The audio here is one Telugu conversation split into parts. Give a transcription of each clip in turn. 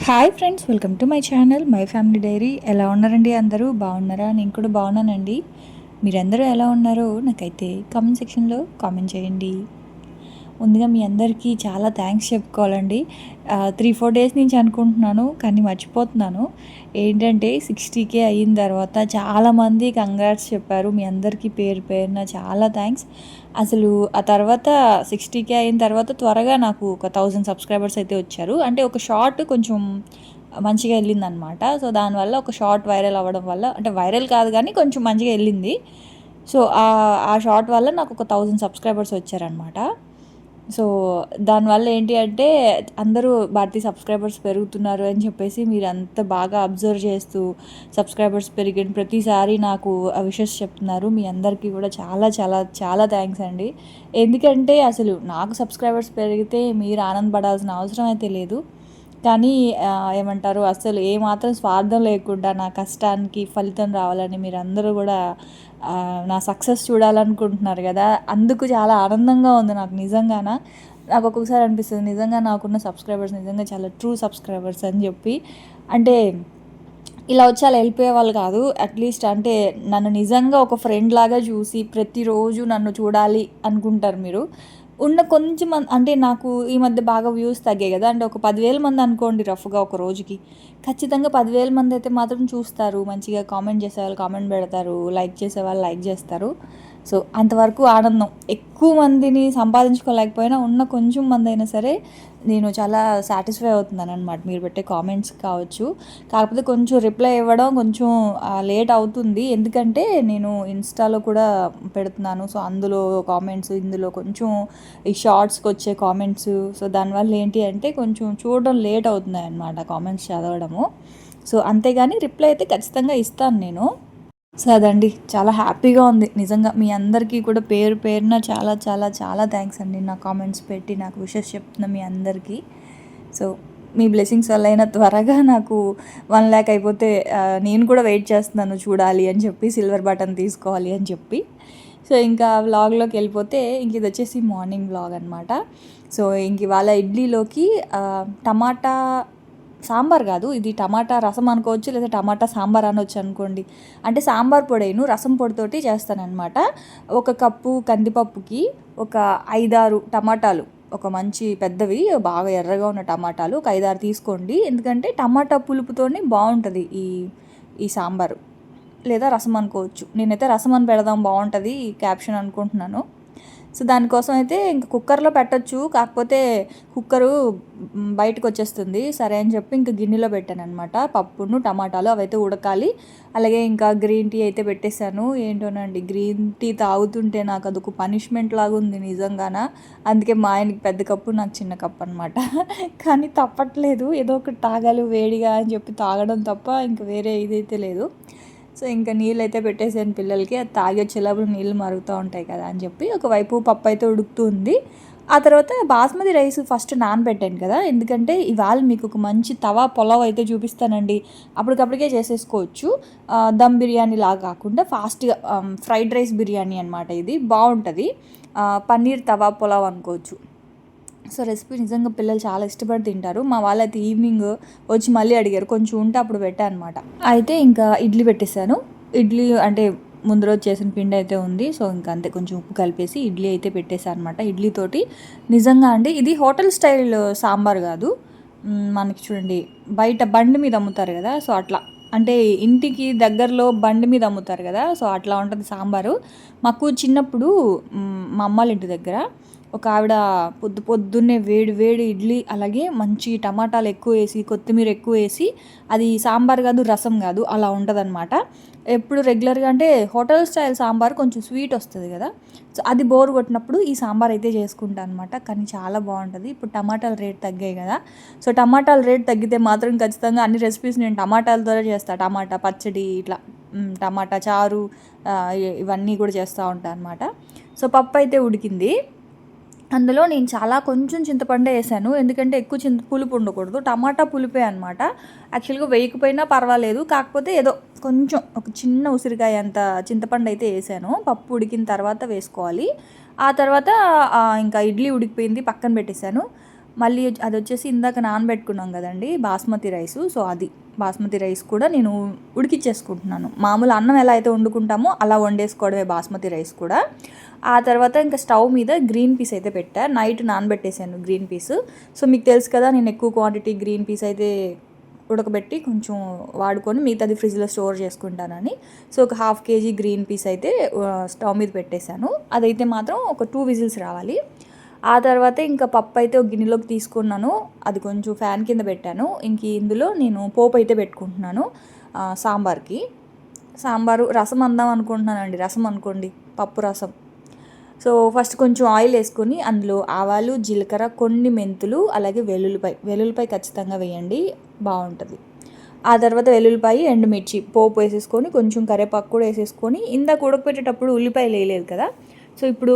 Hi friends, welcome to my channel my family dairy. ఎలా ఉన్నారండి? అందరూ బాగున్నారా? నేను కూడా బాగున్నానండి. మీరందరూ ఎలా ఉన్నారో నాకైతే కామెంట్ సెక్షన్లో కామెంట్ చేయండి. ముందుగా మీ అందరికీ చాలా థ్యాంక్స్ చెప్పుకోవాలండి. 3-4 డేస్ నుంచి అనుకుంటున్నాను కానీ మర్చిపోతున్నాను. ఏంటంటే 60K అయిన తర్వాత చాలామంది కంగ్రాట్స్ చెప్పారు. మీ అందరికీ పేరు పేరున చాలా థ్యాంక్స్. అసలు ఆ తర్వాత 60K అయిన తర్వాత త్వరగా నాకు ఒక 1000 సబ్స్క్రైబర్స్ అయితే వచ్చారు. అంటే ఒక షార్ట్ కొంచెం మంచిగా వెళ్ళిందనమాట. సో దానివల్ల ఒక షార్ట్ వైరల్ అవ్వడం వల్ల, అంటే వైరల్ కాదు కానీ కొంచెం మంచిగా వెళ్ళింది. సో ఆ షార్ట్ వల్ల నాకు ఒక 1000 సబ్స్క్రైబర్స్ వచ్చారనమాట. సో దానివల్ల ఏంటి అంటే అందరూ భారతీ సబ్స్క్రైబర్స్ పెరుగుతున్నారు అని చెప్పేసి మీరు అంత బాగా అబ్జర్వ్ చేస్తూ సబ్స్క్రైబర్స్ పెరిగిన ప్రతిసారి నాకు విషెస్ చెప్తున్నారు. మీ అందరికీ కూడా చాలా చాలా చాలా థ్యాంక్స్ అండి. ఎందుకంటే అసలు నాకు సబ్స్క్రైబర్స్ పెరిగితే మీరు ఆనందపడాల్సిన అవసరం అయితే లేదు. కానీ ఏమంటారు, అసలు ఏమాత్రం స్వార్థం లేకుండా నా కష్టానికి ఫలితం రావాలని మీరందరూ కూడా నా సక్సెస్ చూడాలనుకుంటున్నారు కదా. అందుకు చాలా ఆనందంగా ఉంది నాకు నిజంగాన. నాకు ఒక్కొక్కసారి అనిపిస్తుంది నిజంగా నాకున్న సబ్స్క్రైబర్స్ నిజంగా చాలా ట్రూ సబ్స్క్రైబర్స్ అని చెప్పి. అంటే ఇలా వచ్చి అలా వెళ్ళిపోయే వాళ్ళు కాదు. అట్లీస్ట్ అంటే నన్ను నిజంగా ఒక ఫ్రెండ్ లాగా చూసి ప్రతిరోజు నన్ను చూడాలి అనుకుంటారు మీరు. ఉన్న కొంచెం అంటే నాకు ఈ మధ్య బాగా వ్యూస్ తగ్గాయి కదా. అంటే ఒక 10,000 మంది అనుకోండి రఫ్గా ఒక రోజుకి. ఖచ్చితంగా 10,000 మంది అయితే మాత్రం చూస్తారు, మంచిగా కామెంట్ చేసేవాళ్ళు కామెంట్ పెడతారు, లైక్ చేసేవాళ్ళు లైక్ చేస్తారు. సో అంతవరకు ఆనందం. ఎక్కువ మందిని సంపాదించుకోలేకపోయినా ఉన్న కొంచెం మంది అయినా సరే నేను చాలా సాటిస్ఫై అవుతున్నాను అనమాట మీరు పెట్టే కామెంట్స్ కావచ్చు. కాకపోతే కొంచెం రిప్లై ఇవ్వడం కొంచెం లేట్ అవుతుంది, ఎందుకంటే నేను ఇన్స్టాలో కూడా పెడుతున్నాను. సో అందులో కామెంట్స్, ఇందులో కొంచెం ఈ షార్ట్స్కి వచ్చే కామెంట్స్, సో దానివల్ల ఏంటి అంటే కొంచెం చూడడం లేట్ అవుతున్నాయి అన్నమాట కామెంట్స్ చదవడము. సో అంతేగాని రిప్లై అయితే ఖచ్చితంగా ఇస్తాను నేను. సో అదండి, చాలా హ్యాపీగా ఉంది నిజంగా. మీ అందరికీ కూడా పేరు పేరున చాలా చాలా చాలా థ్యాంక్స్ అండి. నా కామెంట్స్ పెట్టి నాకు విషెస్ చెప్తున్న మీ అందరికీ. సో మీ బ్లెస్సింగ్స్ వల్ల అయినా త్వరగా నాకు 1 lakh అయిపోతే నేను కూడా వెయిట్ చేస్తున్నాను చూడాలి అని చెప్పి, సిల్వర్ బటన్ తీసుకోవాలి అని చెప్పి. సో ఇంకా వ్లాగ్లోకి వెళ్ళిపోతే ఇంక ఇది వచ్చేసి మార్నింగ్ వ్లాగ్ అనమాట. సో ఇంక ఇవాళ ఇడ్లీలోకి టమాటా సాంబార్ కాదు, ఇది టమాటా రసం అనుకోవచ్చు, లేదా టమాటా సాంబార్ అనవచ్చు అనుకోండి. అంటే సాంబార్ పొడేను రసం పొడితోటి చేస్తానన్నమాట. 1 కప్పు కందిపప్పుకి ఒక 5-6 టమాటాలు, ఒక మంచి పెద్దవి బాగా ఎర్రగా ఉన్న టమాటాలు ఒక 5-6 తీసుకోండి. ఎందుకంటే టమాటా పులుపుతోనే బాగుంటుంది ఈ సాంబారు, లేదా రసం అనుకోవచ్చు. నేనైతే రసం అని పెడదాం బాగుంటుంది క్యాప్షన్ అనుకుంటున్నాను. సో దానికోసం అయితే ఇంక కుక్కర్లో పెట్టచ్చు, కాకపోతే కుక్కరు బయటకు వచ్చేస్తుంది సరే అని చెప్పి ఇంక గిన్నెలో పెట్టాను అనమాట. పప్పును టమాటాలు అవైతే ఉడకాలి. అలాగే ఇంకా గ్రీన్ టీ అయితే పెట్టేశాను. ఏంటోనండి, గ్రీన్ టీ తాగుతుంటే నాకు అదొక పనిష్మెంట్ లాగా ఉంది నిజంగాన. అందుకే మా ఆయనకి పెద్ద కప్పు, నాకు చిన్న కప్పు అనమాట. కానీ తప్పట్లేదు, ఏదో ఒకటి తాగాలి వేడిగా అని చెప్పి తాగడం తప్ప ఇంక వేరే ఇదైతే లేదు. సో ఇంకా నీళ్ళు అయితే పెట్టేసాను పిల్లలకి, అది తాగి వచ్చేలోపు నీళ్ళు మరుగుతూ ఉంటాయి కదా అని చెప్పి. ఒకవైపు పప్పు అయితే ఉడుకుతూ ఉంది. ఆ తర్వాత బాస్మతి రైస్ ఫస్ట్ నానబెట్టాను కదా, ఎందుకంటే ఇవాళ మీకు ఒక మంచి తవా పులావ్ అయితే చూపిస్తానండి. అప్పటికప్పటికే చేసేసుకోవచ్చు. దమ్ బిర్యానీ లాగా కాకుండా ఫాస్ట్గా ఫ్రైడ్ రైస్ బిర్యానీ అనమాట. ఇది బాగుంటుంది. పన్నీర్ తవా పులావ్ అనుకోవచ్చు. సో రెసిపీ నిజంగా పిల్లలు చాలా ఇష్టపడి తింటారు. మా వాళ్ళైతే ఈవినింగ్ వచ్చి మళ్ళీ అడిగారు, కొంచెం ఉంటే అప్పుడు పెట్టా అనమాట. అయితే ఇంకా ఇడ్లీ పెట్టేశాను. ఇడ్లీ అంటే ముందు రోజు చేసిన పిండి అయితే ఉంది. సో ఇంకా అంతే, కొంచెం ఉప్పు కలిపేసి ఇడ్లీ అయితే పెట్టేశాను అనమాట. ఇడ్లీతోటి నిజంగా అండి ఇది హోటల్ స్టైల్ సాంబార్ కాదు. మనకి చూడండి బయట బండి మీద అమ్ముతారు కదా, సో అట్లా, అంటే ఇంటికి దగ్గరలో బండి మీద అమ్ముతారు కదా, సో అట్లా ఉంటుంది సాంబారు. మాకు చిన్నప్పుడు మా అమ్మాళ్ళ ఇంటి దగ్గర ఒక ఆవిడ పొద్దున్నే వేడి వేడి ఇడ్లీ, అలాగే మంచి టమాటాలు ఎక్కువ వేసి కొత్తిమీర ఎక్కువ వేసి, అది సాంబార్ కాదు రసం కాదు అలా ఉంటుందన్నమాట. ఎప్పుడు రెగ్యులర్గా అంటే హోటల్ స్టైల్ సాంబార్ కొంచెం స్వీట్ వస్తుంది కదా, సో అది బోర్ కొట్టినప్పుడు ఈ సాంబార్ అయితే చేసుకుంటాను అనమాట. కానీ చాలా బాగుంటుంది. ఇప్పుడు టమాటాల రేట్ తగ్గాయి కదా, సో టమాటాల రేట్ తగ్గితే మాత్రం ఖచ్చితంగా అన్ని రెసిపీస్ నేను టమాటాలతోనే చేస్తాను. టమాటా పచ్చడి, ఇట్లా టమాటా చారు, ఇవన్నీ కూడా చేస్తూ ఉంటాను అనమాట. సో పప్పు అయితే ఉడికింది. అందులో నేను చాలా కొంచెం చింతపండే వేసాను, ఎందుకంటే ఎక్కువ పులుపు ఉండకూడదు. టమాటా పులిపే అనమాట. యాక్చువల్గా వేయకపోయినా పర్వాలేదు, కాకపోతే ఏదో కొంచెం ఒక చిన్న ఉసిరికాయ అంత చింతపండు అయితే వేసాను. పప్పు ఉడికిన తర్వాత వేసుకోవాలి. ఆ తర్వాత ఇంకా ఇడ్లీ ఉడికిపోయింది, పక్కన పెట్టేశాను. మళ్ళీ అది వచ్చేసి ఇందాక నానబెట్టుకున్నాం కదండి బాస్మతి రైసు. సో అది బాస్మతి రైస్ కూడా నేను ఉడికిచ్చేసుకుంటున్నాను. మామూలు అన్నం ఎలా అయితే వండుకుంటామో అలా వండేసుకోవడమే బాస్మతి రైస్ కూడా. ఆ తర్వాత ఇంకా స్టవ్ మీద గ్రీన్ పీస్ అయితే పెట్టా. నైట్ నానబెట్టేసాను గ్రీన్ పీస్. సో మీకు తెలుసు కదా, నేను ఎక్కువ క్వాంటిటీ గ్రీన్ పీస్ అయితే ఉడకబెట్టి కొంచెం వాడుకొని మిగతాది ఫ్రిడ్జ్లో స్టోర్ చేసుకుంటానని. సో ఒక 1/2 kg గ్రీన్ పీస్ అయితే స్టవ్ మీద పెట్టేశాను. అదైతే మాత్రం ఒక 2 విజిల్స్ రావాలి. ఆ తర్వాత ఇంకా పప్పు అయితే ఒక గిన్నెలోకి తీసుకున్నాను. అది కొంచెం ఫ్యాన్ కింద పెట్టాను. ఇంక ఇందులో నేను పోపు అయితే పెట్టుకుంటున్నాను సాంబార్కి. రసం అందాం అనుకుంటున్నానండి, రసం అనుకోండి, పప్పు రసం. సో ఫస్ట్ కొంచెం ఆయిల్ వేసుకొని అందులో ఆవాలు, జీలకర్ర, కొన్ని మెంతులు, అలాగే వెల్లుల్లిపాయ ఖచ్చితంగా వేయండి, బాగుంటుంది. ఆ తర్వాత వెల్లుల్లిపాయ, ఎండుమిర్చి పోపు వేసేసుకొని కొంచెం కరివేపాకు కూడా వేసేసుకొని, ఇందాక ఉడకపెట్టేటప్పుడు ఉల్లిపాయలు వేయలేదు కదా, సో ఇప్పుడు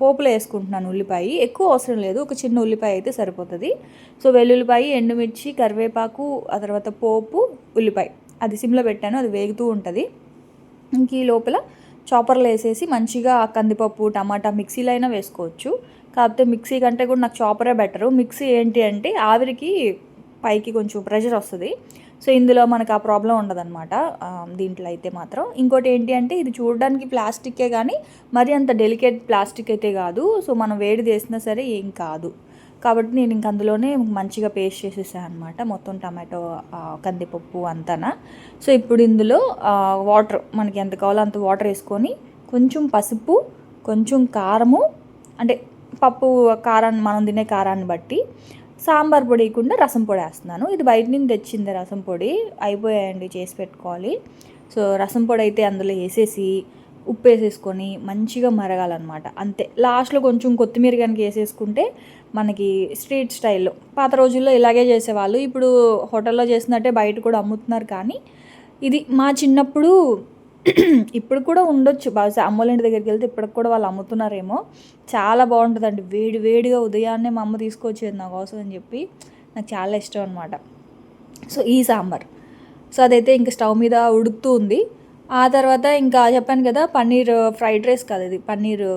పోపులో వేసుకుంటున్నాను. ఉల్లిపాయ ఎక్కువ అవసరం లేదు, ఒక చిన్న ఉల్లిపాయ అయితే సరిపోతుంది. సో వెల్లుల్లిపాయ, ఎండుమిర్చి, కరివేపాకు, ఆ తర్వాత పోపు, ఉల్లిపాయ అది సిమ్లో పెట్టాను, అది వేగుతూ ఉంటుంది. ఇంక ఈ లోపల చాపర్లో వేసేసి మంచిగా కందిపప్పు, టమాటా మిక్సీలో అయినా వేసుకోవచ్చు. కాకపోతే మిక్సీ కంటే కూడా నాకు చాపరే బెటరు. మిక్సీ ఏంటి అంటే ఆవిరికి పైకి కొంచెం ప్రెషర్ వస్తుంది. సో ఇందులో మనకు ఆ ప్రాబ్లం ఉండదన్నమాట దీంట్లో అయితే మాత్రం. ఇంకోటి ఏంటి అంటే ఇది చూడడానికి ప్లాస్టిక్కే కానీ మరి అంత డెలికేట్ ప్లాస్టిక్ అయితే కాదు. సో మనం వేడి చేసినా సరే ఏం కాదు. కాబట్టి నేను ఇంక అందులోనే మంచిగా పేస్ట్ చేసేసాను అనమాట, మొత్తం టమాటో, కందిపప్పు అంతానా. సో ఇప్పుడు ఇందులో వాటర్ మనకి ఎంత కావాలో అంత వాటర్ వేసుకొని కొంచెం పసుపు, కొంచెం కారము, అంటే పప్పు కారాన్ని మనం తినే కారాన్ని బట్టి, సాంబార్ పొడి వేయకుండా రసం పొడి వేస్తున్నాను. ఇది బయట నుంచి తెచ్చింది రసం పొడి, అయిపోయాయండి, చేసి పెట్టుకోవాలి. సో రసం పొడి అయితే అందులో వేసేసి ఉప్పు వేసేసుకొని మంచిగా మరగాలన్నమాట, అంతే. లాస్ట్లో కొంచెం కొత్తిమీర కనుక వేసేసుకుంటే మనకి స్ట్రీట్ స్టైల్లో, పాత రోజుల్లో ఇలాగే చేసేవాళ్ళు. ఇప్పుడు హోటల్లో చేసినట్టే బయట కూడా అమ్ముతున్నారు. కానీ ఇది మా చిన్నప్పుడు ఇప్పుడు కూడా ఉండొచ్చు బహుశా, అమ్మోళ్ళ ఇంటి దగ్గరికి వెళ్తే ఇప్పటికి కూడా వాళ్ళు అమ్ముతున్నారేమో. చాలా బాగుంటుందండి, వేడి వేడిగా ఉదయాన్నే మా అమ్మ తీసుకొచ్చేది నా కోసం అని చెప్పి. నాకు చాలా ఇష్టం అనమాట. సో ఈ సాంబార్, సో అదైతే ఇంకా స్టవ్ మీద ఉడుకుతూ ఉంది. ఆ తర్వాత ఇంకా చెప్పాను కదా, పన్నీర్ ఫ్రైడ్ రైస్ కాదు, ఇది పన్నీర్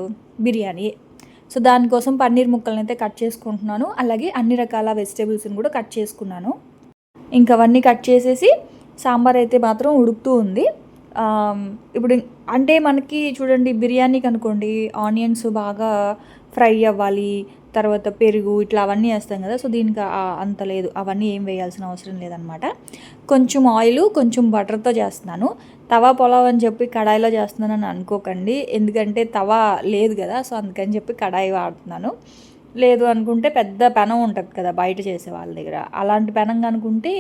బిర్యానీ. సో దానికోసం పన్నీర్ ముక్కలను అయితే కట్ చేసుకుంటున్నాను. అలాగే అన్ని రకాల వెజిటేబుల్స్ని కూడా కట్ చేసుకున్నాను. ఇంకా అవన్నీ కట్ చేసేసి సాంబార్ అయితే మాత్రం ఉడుకుతూ ఉంది. ఇప్పుడు అంటే మనకి చూడండి, బిర్యానీకి అనుకోండి ఆనియన్స్ బాగా ఫ్రై అవ్వాలి, తర్వాత పెరుగు ఇట్లా అవన్నీ వేస్తాం కదా. సో దీనికి అంత లేదు, అవన్నీ ఏం వేయాల్సిన అవసరం లేదనమాట. కొంచెం ఆయిల్, కొంచెం బటర్తో చేస్తున్నాను. తవా పులావ్ అని చెప్పి కడాయిలో చేస్తున్నానని అనుకోకండి, ఎందుకంటే తవా లేదు కదా. సో అందుకని చెప్పి కడాయి వాడుతున్నాను. లేదు అనుకుంటే పెద్ద పెనం ఉంటుంది కదా బయట చేసే వాళ్ళ దగ్గర, అలాంటి పెనం అనుకుంటే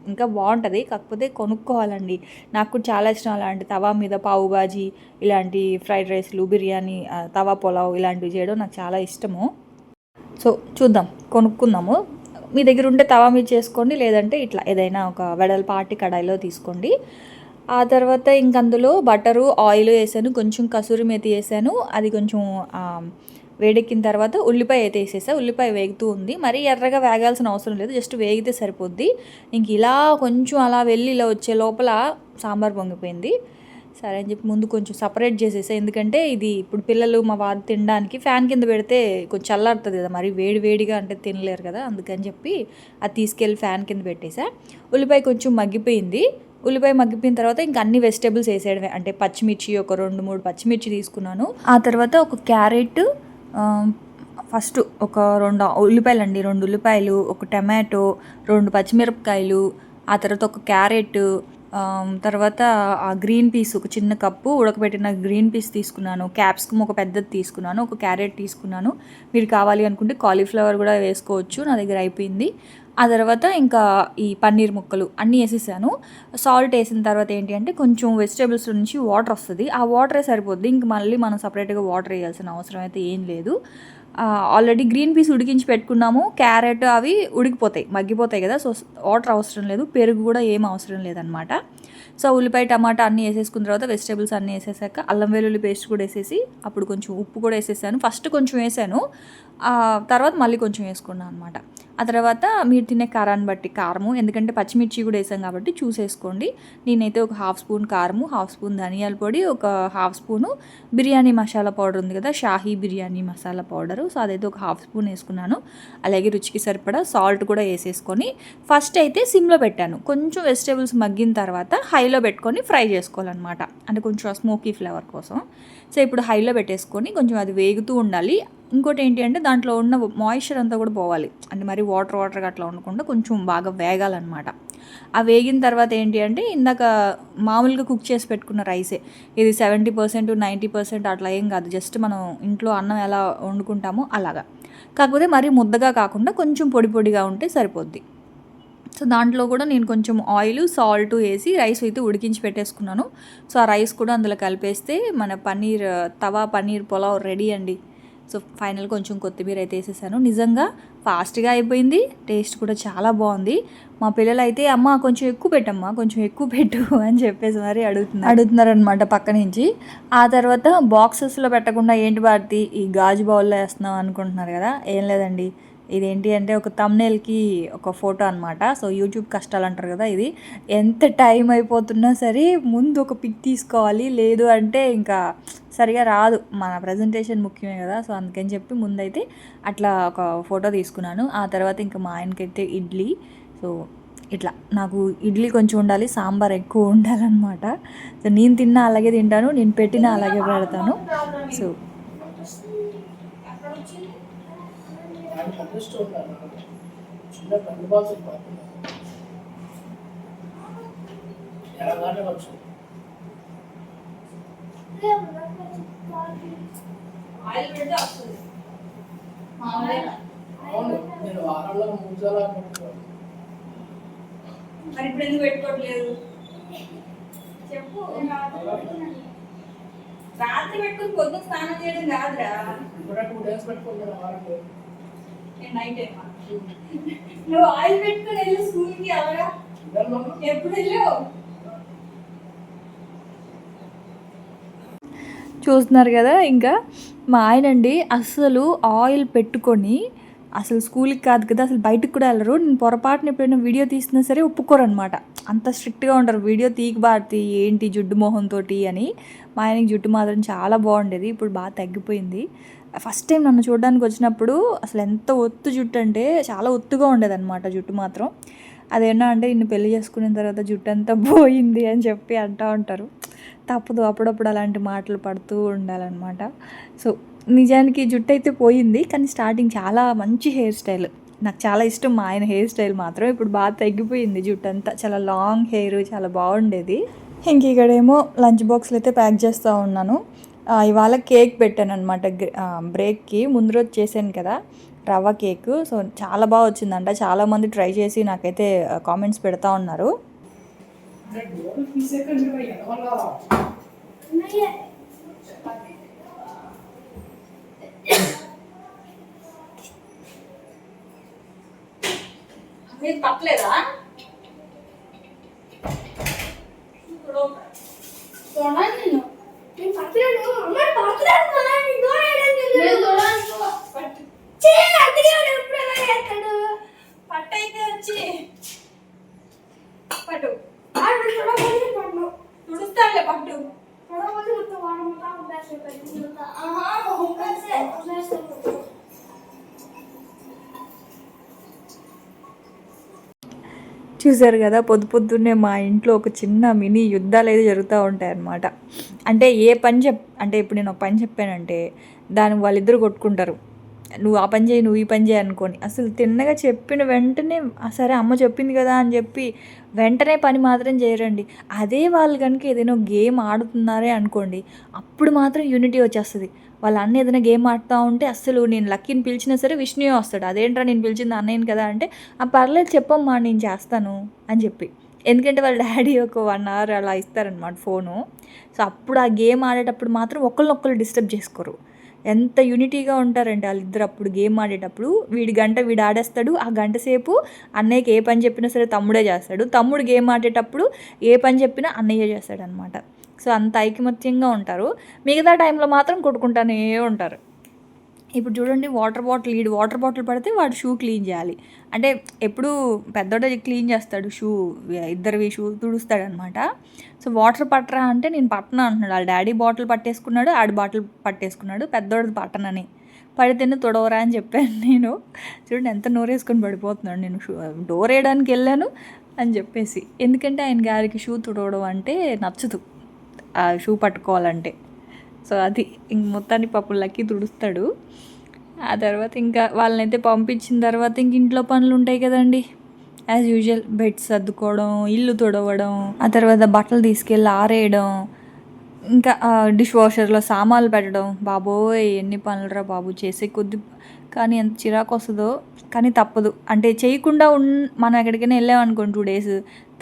ఇంకా బాగుంటుంది. కాకపోతే కొనుక్కోవాలండి. నాకు చాలా ఇష్టం అలాంటి తవా మీద పావు బాజీ, ఇలాంటి ఫ్రైడ్ రైస్లు, బిర్యానీ, తవా పులావ్ ఇలాంటివి చేయడం నాకు చాలా ఇష్టము. సో చూద్దాం, కొనుక్కుందాము. మీ దగ్గర ఉంటే తవా మీద చేసుకోండి, లేదంటే ఇట్లా ఏదైనా ఒక వెడల్పాటి కడాయిలో తీసుకోండి. ఆ తర్వాత ఇంక అందులో బటరు, ఆయిల్ వేసాను, కొంచెం కసూరి మేతి వేసాను. అది కొంచెం వేడెక్కిన తర్వాత ఉల్లిపాయ అయితే వేసేసా. ఉల్లిపాయ వేగుతూ ఉంది, మరీ ఎర్రగా వేగాల్సిన అవసరం లేదు, జస్ట్ వేగితే సరిపోద్ది. ఇంక ఇలా కొంచెం అలా వెళ్ళి ఇలా వచ్చే లోపల సాంబార్ పొంగిపోయింది. సరే అని చెప్పి ముందు కొంచెం సపరేట్ చేసేసా, ఎందుకంటే ఇది ఇప్పుడు పిల్లలు మా వారు తినడానికి ఫ్యాన్ కింద పెడితే కొంచెం చల్లారుతుంది కదా, మరి వేడిగా అంటే తినలేరు కదా, అందుకని చెప్పి అది తీసుకెళ్ళి ఫ్యాన్ కింద పెట్టేసా. ఉల్లిపాయ కొంచెం మగ్గిపోయింది. ఉల్లిపాయ మగ్గిపోయిన తర్వాత ఇంకా అన్ని వెజిటేబుల్స్ వేసేయడమే, అంటే పచ్చిమిర్చి ఒక 2-3 పచ్చిమిర్చి తీసుకున్నాను. ఆ తర్వాత ఒక క్యారెట్, ఫస్ట్ ఒక 2 ఉల్లిపాయలు అండి, 2 ఉల్లిపాయలు, ఒక టమాటో, 2 పచ్చిమిరపకాయలు, ఆ తర్వాత ఒక క్యారెట్, తర్వాత ఆ గ్రీన్ పీస్ ఒక చిన్న కప్పు ఉడకబెట్టిన గ్రీన్ పీస్ తీసుకున్నాను. క్యాప్సికమ్ ఒక పెద్దది తీసుకున్నాను. ఒక క్యారెట్ తీసుకున్నాను. మీరు కావాలి అనుకుంటే కాలీఫ్లవర్ కూడా వేసుకోవచ్చు, నా దగ్గర అయిపోయింది. ఆ తర్వాత ఇంకా ఈ పన్నీర్ ముక్కలు అన్నీ వేసేసాను. సాల్ట్ వేసిన తర్వాత ఏంటి అంటే కొంచెం వెజిటేబుల్స్ నుంచి వాటర్ వస్తుంది, ఆ వాటరే సరిపోద్ది. ఇంక మళ్ళీ మనం సపరేట్గా వాటర్ వేయాల్సిన అవసరం అయితే ఏం లేదు. ఆల్రెడీ గ్రీన్ పీస్ ఉడికించి పెట్టుకున్నాము, క్యారెట్ అవి ఉడికిపోతాయి, మగ్గిపోతాయి కదా. సో వాటర్ అవసరం లేదు, పెరుగు కూడా ఏం అవసరం లేదనమాట. సో ఉల్లిపాయ, టమాటా అన్నీ వేసేసుకున్న తర్వాత వెజిటేబుల్స్ అన్నీ వేసేసాక అల్లం వెల్లుల్లి పేస్ట్ కూడా వేసేసి అప్పుడు కొంచెం ఉప్పు కూడా వేసేసాను. ఫస్ట్ కొంచెం వేసాను, తర్వాత మళ్ళీ కొంచెం వేసుకున్నాను అనమాట. ఆ తర్వాత మీరు తినే కారాన్ని బట్టి కారము, ఎందుకంటే పచ్చిమిర్చి కూడా వేసాం కాబట్టి చూసేసుకోండి. నేనైతే ఒక హాఫ్ స్పూన్ కారము, హాఫ్ స్పూన్ ధనియాల పొడి, ఒక half spoon biryani masala powder ఉంది కదా, షాహీ బిర్యానీ మసాలా పౌడరు, సో అదైతే ఒక హాఫ్ స్పూన్ వేసుకున్నాను. అలాగే రుచికి సరిపడా సాల్ట్ కూడా వేసేసుకొని ఫస్ట్ అయితే సిమ్లో పెట్టాను. కొంచెం వెజిటేబుల్స్ మగ్గిన తర్వాత హైలో పెట్టుకొని ఫ్రై చేసుకోవాలన్నమాట, అంటే కొంచెం స్మోకీ ఫ్లేవర్ కోసం. సో ఇప్పుడు హైలో పెట్టేసుకొని కొంచెం అది వేగుతూ ఉండాలి. ఇంకోటి ఏంటి అంటే దాంట్లో ఉన్న మాయిశ్చర్ అంతా కూడా పోవాలి, అంటే మరి వాటర్గా అట్లా ఉండకుండా కొంచెం బాగా వేగాలన్నమాట. ఆ వేగిన తర్వాత ఏంటి అంటే ఇందాక మామూలుగా కుక్ చేసి పెట్టుకున్న రైసే, ఇది 70% 90% అట్లా ఏం కాదు, జస్ట్ మనం ఇంట్లో అన్నం ఎలా వండుకుంటామో అలాగా, కాకపోతే మరీ ముద్దగా కాకుండా కొంచెం పొడి పొడిగా ఉంటే సరిపోద్ది. సో దాంట్లో కూడా నేను కొంచెం ఆయిల్ సాల్ట్ వేసి రైస్ అయితే ఉడికించి పెట్టేసుకున్నాను. సో ఆ రైస్ కూడా అందులో కలిపేస్తే మన తవా పన్నీర్ పులావ్ రెడీ అండి. సో ఫైనల్ కొంచెం కొత్తిమీర అయితే వేసేసాను. నిజంగా ఫాస్ట్గా అయిపోయింది, టేస్ట్ కూడా చాలా బాగుంది. మా పిల్లలు అయితే అమ్మ కొంచెం ఎక్కువ పెట్టమ్మా, కొంచెం ఎక్కువ పెట్టు అని చెప్పేసి మరి అడుగుతున్నారనమాట పక్క నుంచి. ఆ తర్వాత బాక్సెస్లో పెట్టకుండా ఏంటి భారతి ఈ గాజు బౌల్లో వేస్తున్నాం అనుకుంటున్నారు కదా, ఏం లేదండి, ఇదేంటి అంటే ఒక థంబ్నెయిల్కి ఒక ఫోటో అనమాట. సో యూట్యూబ్ కష్టాలు అంటారు కదా, ఇది ఎంత టైం అయిపోతున్నా సరే ముందు ఒక పిక్ తీసుకోవాలి, లేదు అంటే ఇంకా సరిగా రాదు, మన ప్రజెంటేషన్ ముఖ్యమే కదా. సో అందుకని చెప్పి ముందైతే అట్లా ఒక ఫోటో తీసుకున్నాను. ఆ తర్వాత ఇంకా మా ఆయనకైతే ఇడ్లీ, సో ఇట్లా నాకు ఇడ్లీ కొంచెం ఉండాలి, సాంబార్ ఎక్కువ ఉండాలన్నమాట. సో నేను తిన్నా అలాగే తింటాను, నేను పెట్టినా అలాగే పెడతాను. సో మరి ఇప్పుడు ఎందుకు పెట్టుకోవట్లేదు చెప్పు. రాత్రి పెట్టుకుని పొద్దున స్నానం చేయడం కాదురా, నైట్ నువ్వు ఆయిల్ పెట్టుకుని వెళ్ళి స్కూల్కి అలాగా ఎప్పుడు వెళ్ళావు చూస్తున్నారు కదా. ఇంకా మా ఆయన అండి అసలు ఆయిల్ పెట్టుకొని అసలు స్కూల్కి కాదు కదా అసలు బయటకు కూడా వెళ్ళరు. నేను పొరపాటున ఎప్పుడైనా వీడియో తీసినా సరే ఒప్పుకోరు అనమాట, అంత స్ట్రిక్ట్గా ఉంటారు. వీడియో తీకి భారతి ఏంటి జుట్టు మొహంతో అని. మా ఆయనకి జుట్టు మాత్రం చాలా బాగుండేది, ఇప్పుడు బాగా తగ్గిపోయింది. ఫస్ట్ టైం నన్ను చూడడానికి వచ్చినప్పుడు అసలు ఎంత ఒత్తు జుట్టు అంటే చాలా ఒత్తుగా ఉండేదన్నమాట జుట్టు మాత్రం. అదేనా అంటే ఇన్ని పెళ్లి చేసుకున్న తర్వాత జుట్టు అంతా పోయింది అని చెప్పి అంటూ ఉంటారు. తప్పదు, అప్పుడప్పుడు అలాంటి మాటలు పడుతూ ఉండాలన్నమాట. సో నిజానికి జుట్టు అయితే పోయింది, కానీ స్టార్టింగ్ చాలా మంచి హెయిర్ స్టైల్, నాకు చాలా ఇష్టం మా ఆయన హెయిర్ స్టైల్ మాత్రం. ఇప్పుడు బాగా తగ్గిపోయింది జుట్టు అంతా, చాలా లాంగ్ హెయిర్ చాలా బాగుండేది. ఇంక ఇక్కడేమో లంచ్ బాక్స్లు అయితే ప్యాక్ చేస్తూ ఉన్నాను. ఇవాళ కేక్ పెట్టాను అనమాట, బ్రేక్కి ముందు రోజు చేశాను కదా రవ్వ కేక్. సో చాలా బాగా వచ్చిందంట, చాలామంది ట్రై చేసి నాకైతే కామెంట్స్ పెడతా ఉన్నారు. తప్పలేదా పట్టయితే వచ్చి పట్టు తుడుస్తాలే పట్టు చూసారు కదా, పొద్దున్నే మా ఇంట్లో ఒక చిన్న మినీ యుద్ధాలు అయితే జరుగుతూ ఉంటాయి అన్నమాట. అంటే అంటే ఇప్పుడు నేను ఒక పని చెప్పానంటే దానికి వాళ్ళిద్దరు కొట్టుకుంటారు, నువ్వు ఆ పని చేయి నువ్వు ఈ పని చేయి అనుకోని. అసలు తిన్నగా చెప్పిన వెంటనే సరే అమ్మ చెప్పింది కదా అని చెప్పి వెంటనే పని మాత్రం చేయరండి. అదే వాళ్ళు కనుక ఏదైనా గేమ్ ఆడుతున్నారే అనుకోండి, అప్పుడు మాత్రం యూనిటీ వచ్చేస్తుంది. వాళ్ళ అన్న ఏదైనా గేమ్ ఆడుతూ ఉంటే అస్సలు నేను లక్కీని పిలిచినా సరే విష్ణుయే వస్తాడు, అదేంట్రా నేను పిలిచింది అన్నయ్యని కదా అంటే పర్లేదు చెప్పమ్మా నేను చేస్తాను అని చెప్పి. ఎందుకంటే వాళ్ళ డాడీ ఒక 1 hour అలా ఇస్తారనమాట ఫోను. సో అప్పుడు ఆ గేమ్ ఆడేటప్పుడు మాత్రం ఒకళ్ళనొక్కరు డిస్టర్బ్ చేసుకోరు. ఎంత యూనిటీగా ఉంటారంటే వాళ్ళిద్దరు అప్పుడు గేమ్ ఆడేటప్పుడు. వీడు ఆడేస్తాడు, ఆ గంట సేపు అన్నయ్యకి ఏ పని చెప్పినా సరే తమ్ముడే చేస్తాడు, తమ్ముడు గేమ్ ఆడేటప్పుడు ఏ పని చెప్పినా అన్నయ్య చేస్తాడు అనమాట. సో అంత ఐకమత్యంగా ఉంటారు. మిగతా టైంలో మాత్రం కొట్టుకుంటానే ఉంటారు. ఇప్పుడు చూడండి వాటర్ బాటిల్ పడితే వాడు షూ క్లీన్ చేయాలి. అంటే ఎప్పుడు పెద్దోడే క్లీన్ చేస్తాడు షూ, ఇద్దరివి షూ తుడుస్తాడనమాట. సో వాటర్ పట్టరా అంటే నేను పట్టను అంటున్నాడు. వాళ్ళ డాడీ బాటిల్ పట్టేసుకున్నాడు, ఆడి బాటిల్ పట్టేసుకున్నాడు, పెద్దోడిది పట్టనని. పడితేనే తొడవరా అని చెప్పాను నేను. చూడండి ఎంత నోరేసుకొని పడిపోతున్నాడు. నేను డోర్ వేయడానికి వెళ్ళాను అని చెప్పేసి. ఎందుకంటే ఆయన గారికి షూ తుడవడం అంటే నచ్చదు, ఆ షూ పట్టుకోవాలంటే. సో అది ఇంక మొత్తాన్ని పాపం లక్కీ తుడుస్తాడు. ఆ తర్వాత ఇంకా వాళ్ళనైతే పంపించిన తర్వాత ఇంక ఇంట్లో పనులు ఉంటాయి కదండి, యాజ్ యూజువల్. బెడ్స్ సర్దుకోవడం, ఇల్లు తుడవడం, ఆ తర్వాత బట్టలు తీసుకెళ్ళి ఆరేయడం, ఇంకా డిష్ వాషర్లో సామాన్లు పెట్టడం. బాబోయ్ ఎన్ని పనులురా బాబు, చేసే కొద్ది కానీ ఎంత చిరాకు వస్తుందో. కానీ తప్పదు, అంటే చేయకుండా మనం ఎక్కడికైనా వెళ్ళామనుకోండి 2 days,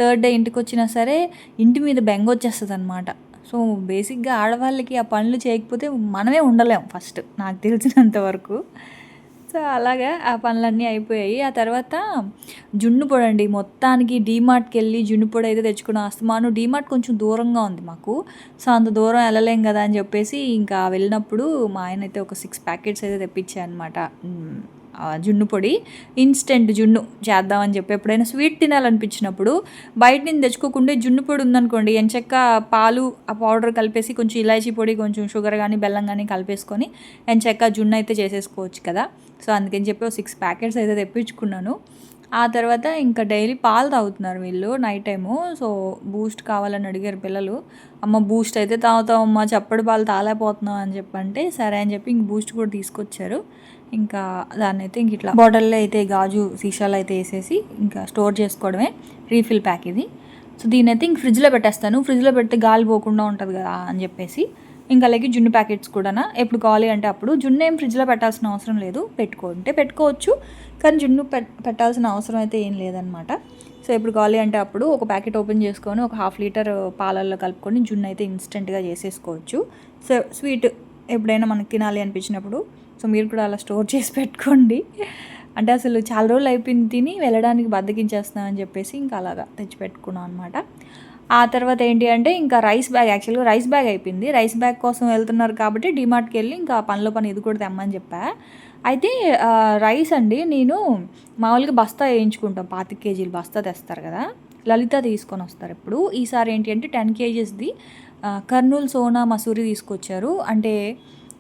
థర్డ్ డే ఇంటికి వచ్చినా సరే ఇంటి మీద బెంగ వచ్చేస్తుంది అనమాట. సో బేసిక్గా ఆడవాళ్ళకి ఆ పనులు చేయకపోతే మనమే ఉండలేం ఫస్ట్, నాకు తెలిసినంత వరకు. సో అలాగా ఆ పనులన్నీ అయిపోయాయి. ఆ తర్వాత జున్ను పొడి అండి, మొత్తానికి డీమార్ట్కి వెళ్ళి జున్ను పొడి అయితే తెచ్చుకున్న అస్తమాను. డీమార్ట్ కొంచెం దూరంగా ఉంది మాకు, సో అంత దూరం వెళ్ళలేం కదా అని చెప్పేసి ఇంకా వెళ్ళినప్పుడు మా ఆయన అయితే ఒక 6 ప్యాకెట్స్ అయితే తెప్పించాయన్నమాట. జున్ను పొడి, ఇన్స్టెంట్ జున్ను చేద్దామని చెప్పి. ఎప్పుడైనా స్వీట్ తినాలనిపించినప్పుడు బయట నుంచి తెచ్చుకోకుండా జున్ను పొడి ఉందనుకోండి, ఎంచక్క పాలు ఆ పౌడర్ కలిపేసి కొంచెం ఇలాచీ పొడి, కొంచెం షుగర్ కానీ బెల్లం కానీ కలిపేసుకొని ఎంచక్క జున్ను అయితే చేసేసుకోవచ్చు కదా. సో అందుకని చెప్పి 6 ప్యాకెట్స్ అయితే తెప్పించుకున్నాను. ఆ తర్వాత ఇంకా డైలీ పాలు తాగుతున్నారు వీళ్ళు నైట్ టైము. సో బూస్ట్ కావాలని అడిగారు పిల్లలు. అమ్మ బూస్ట్ అయితే తాగుతామమ్మా, చప్పటి పాలు తాగలేకపోతున్నాం అని చెప్పంటే సరే అని చెప్పి ఇంక బూస్ట్ కూడా తీసుకొచ్చారు. ఇంకా దాన్ని అయితే ఇంక ఇట్లా బాటిల్లో అయితే గాజు సీసాలు అయితే వేసేసి ఇంకా స్టోర్ చేసుకోవడమే. రీఫిల్ ప్యాక్ ఇది. సో దీని అయితే ఇంక ఫ్రిడ్జ్లో పెట్టేస్తాను, ఫ్రిడ్జ్లో పెడితే గాలి పోకుండా ఉంటుంది కదా అని చెప్పేసి. ఇంకా అలాగే జున్ను ప్యాకెట్స్ కూడా ఎప్పుడు కావాలి అంటే అప్పుడు. జున్ను ఏం ఫ్రిడ్జ్లో పెట్టాల్సిన అవసరం లేదు, పెట్టుకుంటే పెట్టుకోవచ్చు, కానీ జున్ను పెట్టాల్సిన అవసరం అయితే ఏం లేదనమాట. సో ఎప్పుడు కావాలి అంటే అప్పుడు ఒక ప్యాకెట్ ఓపెన్ చేసుకొని ఒక 1/2 లీటర్ పాలల్లో కలుపుకొని జున్ను అయితే ఇన్స్టెంట్గా చేసేసుకోవచ్చు. సో స్వీట్ ఎప్పుడైనా మనకి తినాలి అనిపించినప్పుడు సో మీరు కూడా అలా స్టోర్ చేసి పెట్టుకోండి. అంటే అసలు చాలా రోజులు అయిపోయింది తిని వెళ్ళడానికి బద్దకించేస్తున్నామని చెప్పేసి ఇంకా అలాగా తెచ్చిపెట్టుకున్నాం అనమాట. ఆ తర్వాత ఏంటి అంటే ఇంకా యాక్చువల్గా రైస్ బ్యాగ్ అయిపోయింది. రైస్ బ్యాగ్ కోసం వెళ్తున్నారు కాబట్టి డీమార్ట్కి వెళ్ళి ఇంకా పనిలో పని ఇది కూడా తెమ్మని చెప్పా. అయితే రైస్ అండి, నేను మామూలుగా బస్తా వేయించుకుంటాం, 25 kg బస్తా తెస్తారు కదా, లలిత తీసుకొని వస్తారు ఎప్పుడు. ఈసారి ఏంటి అంటే 10 kgsది కర్నూలు సోనా మసూరి తీసుకొచ్చారు. అంటే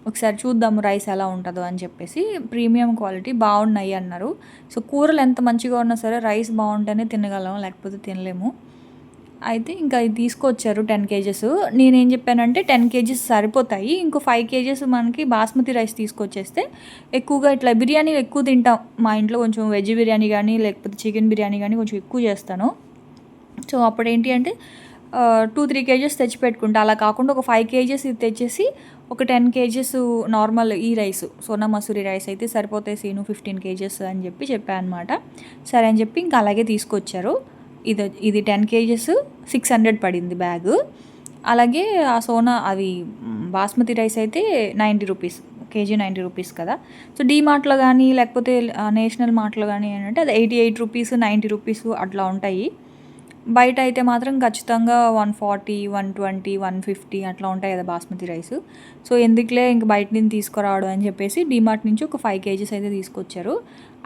ఒకసారి చూద్దాము రైస్ ఎలా ఉంటుందో అని చెప్పేసి. ప్రీమియం క్వాలిటీ బాగున్నాయి అన్నారు. సో కూరలు ఎంత మంచిగా ఉన్నా సరే రైస్ బాగుంటేనే తినగలం, లేకపోతే తినలేము. అయితే ఇంకా ఇది తీసుకొచ్చారు 10 kgs. నేనేం చెప్పానంటే 10 kgs సరిపోతాయి, ఇంకో 5 kgs మనకి బాస్మతి రైస్ తీసుకొచ్చేస్తే ఎక్కువగా ఇట్లా బిర్యానీ ఎక్కువ తింటాం మా ఇంట్లో. కొంచెం వెజ్ బిర్యానీ కానీ లేకపోతే చికెన్ బిర్యానీ కానీ కొంచెం ఎక్కువ చేస్తాను. సో అప్పుడు ఏంటి అంటే 2-3 kgs తెచ్చి పెట్టుకుంటా. అలా కాకుండా ఒక 5 kgs ఇది తెచ్చేసి ఒక 10 kgs నార్మల్ ఈ రైస్ సోనా మసూరి రైస్ అయితే సరిపోతాయి సీను, 15 kgs అని చెప్పాను అనమాట. సరే అని చెప్పి ఇంకా అలాగే తీసుకొచ్చారు. ఇది 10 kgs 600 పడింది బ్యాగ్. అలాగే ఆ సోనా అవి బాస్మతి రైస్ అయితే 90 రూపీస్, కేజీ 90 రూపీస్ కదా. సో డీమార్ట్లో కానీ లేకపోతే నేషనల్ మార్ట్లో కానీ ఏంటంటే అది 88 రూపీస్, 90 రూపీస్ అట్లా ఉంటాయి. బయట అయితే మాత్రం ఖచ్చితంగా 140, 120, 150 అట్లా ఉంటాయి కదా బాస్మతి రైస్. సో ఎందుకులే ఇంక బయట నుంచి తీసుకురావడం అని చెప్పేసి డీమార్ట్ నుంచి ఒక 5 kgs అయితే తీసుకొచ్చారు.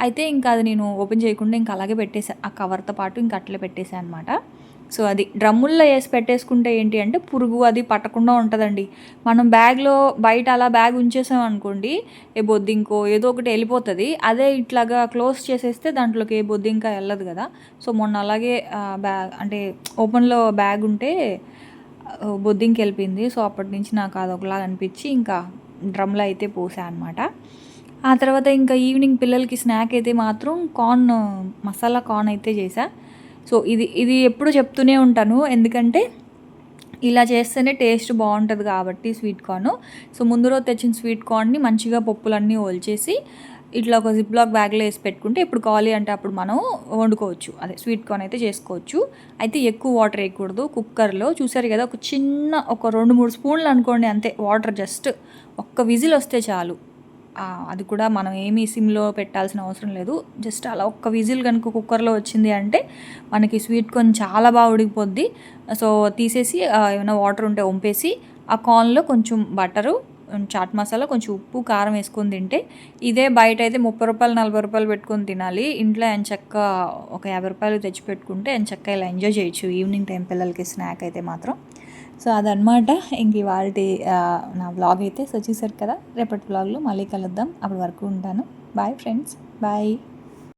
అయితే ఇంకా అది నేను ఓపెన్ చేయకుండా ఇంకా అలాగే పెట్టేసా, ఆ కవర్తో పాటు ఇంకా అట్లే పెట్టేసాను అనమాట. సో అది డ్రమ్ముల్లో వేసి పెట్టేసుకుంటే ఏంటి అంటే పురుగు అది పట్టకుండా ఉంటుందండి. మనం బ్యాగ్లో బయట అలా బ్యాగ్ ఉంచేసాం అనుకోండి, ఏ బొద్దింకో ఏదో ఒకటి వెళ్ళిపోతుంది. అదే ఇట్లాగా క్లోజ్ చేసేస్తే దాంట్లోకి ఏ బొద్దింక వెళ్ళదు కదా. సో మొన్న అలాగే బ్యాగ్ అంటే ఓపెన్లో బ్యాగ్ ఉంటే బొద్దింక వెళ్ళిపోయింది. సో అప్పటి నుంచి నాకు అదొకలాగా అనిపించి ఇంకా డ్రమ్లో అయితే పోసా అనమాట. ఆ తర్వాత ఇంకా ఈవినింగ్ పిల్లలకి స్నాక్ అయితే మాత్రం మసాలా కార్న్ అయితే చేశా. సో ఇది ఎప్పుడు చెప్తూనే ఉంటాను, ఎందుకంటే ఇలా చేస్తేనే టేస్ట్ బాగుంటుంది కాబట్టి స్వీట్ కార్న్. సో ముందు రోజు తెచ్చిన స్వీట్ కార్న్ని మంచిగా పప్పులన్నీ ఒలిచేసి ఇట్లా ఒక జిప్లాక్ బ్యాగ్లో వేసి పెట్టుకుంటే ఎప్పుడు కావాలి అంటే అప్పుడు మనం వండుకోవచ్చు, అదే స్వీట్ కార్న్ అయితే చేసుకోవచ్చు. అయితే ఎక్కువ వాటర్ వేయకూడదు. కుక్కర్లో చూసారు కదా, ఒక 2-3 స్పూన్లు అనుకోండి అంతే వాటర్, జస్ట్ ఒక్క విజిల్ వస్తే చాలు. అది కూడా మనం ఏమీ సిమ్లో పెట్టాల్సిన అవసరం లేదు. జస్ట్ అలా ఒక్క విజిల్ కనుక కుక్కర్లో వచ్చింది అంటే మనకి స్వీట్ కార్న్ చాలా బాగా ఉడికిపోద్ది. సో తీసేసి ఏమైనా వాటర్ ఉంటే వంపేసి ఆ కార్న్లో కొంచెం బటరు, చాట్ మసాలా, కొంచెం ఉప్పు, కారం వేసుకొని తింటే, ఇదే బయట అయితే రూ. 30, రూ. 40 పెట్టుకొని తినాలి. ఇంట్లో ఎంచక్కా ఒక రూ. 50 తెచ్చిపెట్టుకుంటే ఎంచక్కా ఇలా ఎంజాయ్ చేయొచ్చు ఈవినింగ్ టైం పిల్లలకి స్నాక్ అయితే మాత్రం. సో అదనమాట ఇంక ఇవాల్టి నా వ్లాగ్ అయితే. సో చూసారు కదా, రేపటి వ్లాగ్లో మళ్ళీ కలుద్దాం. అప్పటి వరకు ఉంటాను. Bye friends, bye.